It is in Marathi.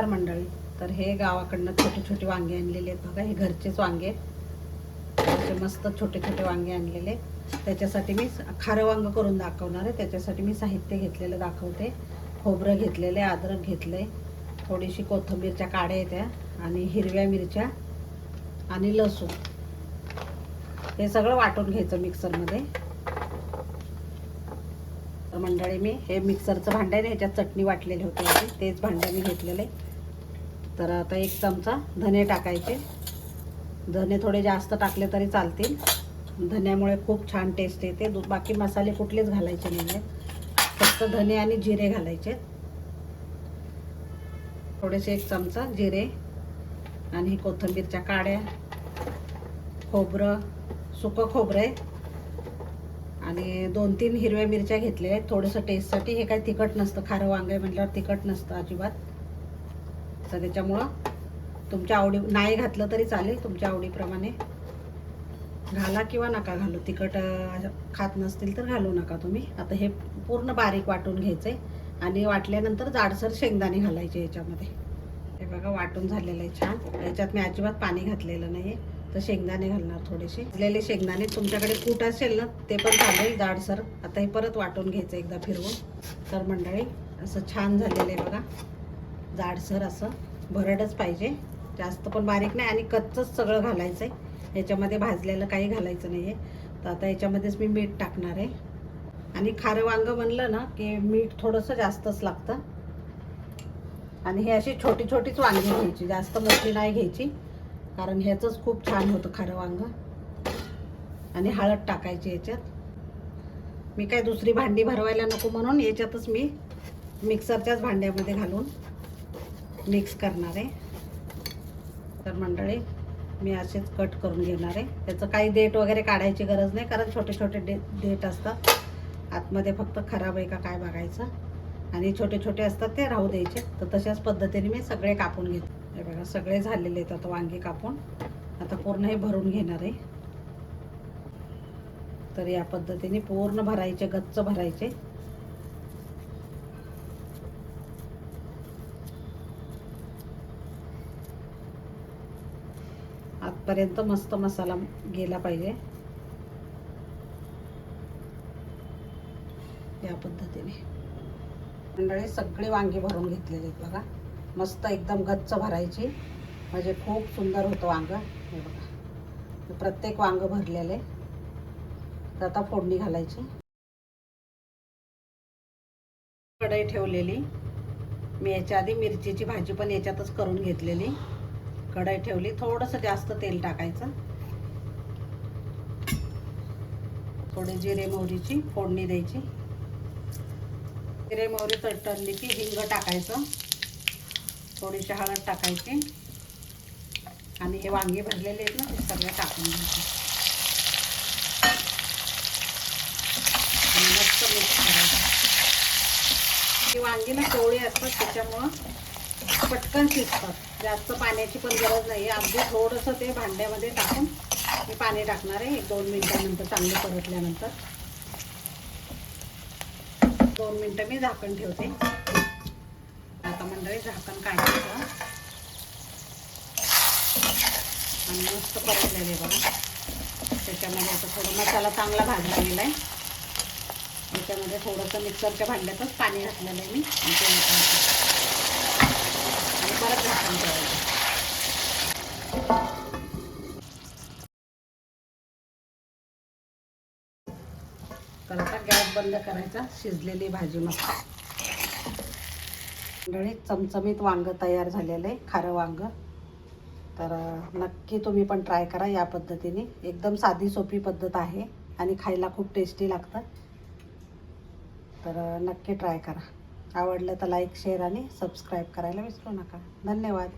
नमस्कार मंडळी. तर हे गावाकडनं छोटे छोटे वांगे आणलेले आहेत बघा. हे घरचेच वांगे, असे मस्त छोटे छोटे वांगे आणलेले. त्याच्यासाठी मी खारं वांग करून दाखवणार आहे. त्याच्यासाठी मी साहित्य घेतलेलं दाखवते. खोबरं घेतलेले, अद्रक घेतले, थोडीशी कोथिंबीरच्या काड्या येत्या आणि हिरव्या मिरच्या आणि लसूण. हे सगळं वाटून घ्यायचं मिक्सरमध्ये. तर मंडळी मी हे मिक्सरचं भांडं आहे, ह्याच्यात चटणी वाटलेली होती आधी, तेच भांडं मी घेतलेले. तर आता 1 चमचा धने टाकायचे. धने थोडे जास्त टाकले तरी चालतील, धन्यामुळे खूप छान टेस्ट येते. बाकी मसाले कुठलेच घालायचे नाही आहेत, फक्त धने आणि जिरे घालायचे. थोडेसे 1 चमचा जिरे आणि कोथिंबीरच्या काड्या, खोबरं, सुकं खोबरं आहे आणि 2-3 हिरव्या मिरच्या घेतल्या आहेत थोडंसं टेस्टसाठी. हे काही तिखट नसतं, खारं वांगे म्हटल्यावर तिखट नसतं अजिबात. तर त्याच्यामुळं तुमच्या आवडी, नाही घातलं तरी चालेल, तुमच्या आवडीप्रमाणे घाला किंवा नका घालू. तिखट खात नसतील तर घालू नका तुम्ही. आता हे पूर्ण बारीक वाटून घ्यायचं आहे आणि वाटल्यानंतर जाडसर शेंगदाणे घालायचे याच्यामध्ये. हे बघा वाटून झालेलं आहे छान. याच्यात मी अजिबात पाणी घातलेलं नाही आहे. तर शेंगदाणे घालणार थोडेसे, भिजलेले शेंगदाणे. तुमच्याकडे कूट असेल ना ते पण चालेल जाडसर. आता हे परत वाटून घ्यायचं एकदा फिरवून. तर मंडळी असं छान झालेलं आहे बघा, जाडसर असं. भरडच पाहिजे, जास्त पण बारीक नाही. आणि कच्चंच सगळं घालायचं आहे याच्यामध्ये, भाजलेलं काही घालायचं नाही आहे. तर आता याच्यामध्येच मी मीठ टाकणार आहे. आणि खारं वांगं म्हणलं ना की मीठ थोडंसं जास्तच लागतं. आणि हे अशी छोटी छोटीच वांगी घ्यायची, जास्त मोठी नाही घ्यायची, कारण ह्याचंच खूप छान होतं खारं वांगं. आणि हळद टाकायची याच्यात. मी काय दुसरी भांडी भरवायला नको म्हणून याच्यातच मी मिक्सरच्याच भांड्यामध्ये घालून मिक्स करणार आहे. तर मंडळी मी असेच कट करून घेणार आहे. त्याचं काही देठ वगैरे काढायची गरज नाही, कारण छोटे छोटे देठ असतात आतमध्ये, फक्त खराब आहे का काय बघायचं. आणि छोटे छोटे असतात ते राहू द्यायचे. तर तशाच पद्धतीने मी सगळे कापून घेते. हे बघा सगळे झालेले आहेत आता वांगे कापून. आता पूर्ण हे भरून घेणार आहे. तर या पद्धतीने पूर्ण भरायचे, गच्च भरायचे. आतपर्यंत मस्त मसाला गेला पाहिजे. या पद्धतीने मंडळी सगळे वांगे भरून घेतलेले आहेत बघा. मस्त एकदम गच्च भरायची, म्हणजे खूप सुंदर होतं वांग. हे बघा प्रत्येक वांग भरलेले. तर आता फोडणी घालायची. कढई ठेवलेली मी, याच्या आधी मिरचीची भाजी पण याच्यातच करून घेतलेली. कढई ठेवली, थोडंसं जास्त तेल टाकायचं. थोडे जिरे मोहरीची फोडणी द्यायची. जिरे मोहरी तडतडली की हिंग टाकायचं, थोडीशी हळद टाकायची आणि हे वांगे भरलेले आहेत ना ते सगळे टाकून घ्यायचे आणि मस्त मिक्स करायचं. ही वांगी ना कोवळी असतात, त्याच्यामुळं पटकन शिजतात. जास्त पाण्याची पण गरज नाही आहे. अगदी थोडंसं ते भांड्यामध्ये टाकून मी पाणी टाकणार आहे 1-2 मिनिटानंतर. चांगले परतल्यानंतर 2 मिनिटं मी झाकण ठेवते. आता मंडळी झाकण काढायचं आणि मस्त परतलेले बघा. त्याच्यामध्ये आता थोडा मसाला चांगला भाजला गेला आहे. त्याच्यामध्ये थोडंसं मिक्सरच्या भांड्यातच पाणी घातलेलं आहे मी आणि परत झाकण ठेवायचं. तर आता गॅस बंद करायचा. शिजलेली भाजी मस्त. मंडळी चमचमीत वांगं तयार झालेलं आहे, खारं वांगं. तर नक्की तुम्ही पण ट्राय करा या पद्धतीने. एकदम साधी सोपी पद्धत आहे आणि खायला खूप टेस्टी लागतं. तर नक्की ट्राय करा. आवडलं तर लाईक, शेअर आणि सबस्क्राईब करायला विसरू नका. धन्यवाद.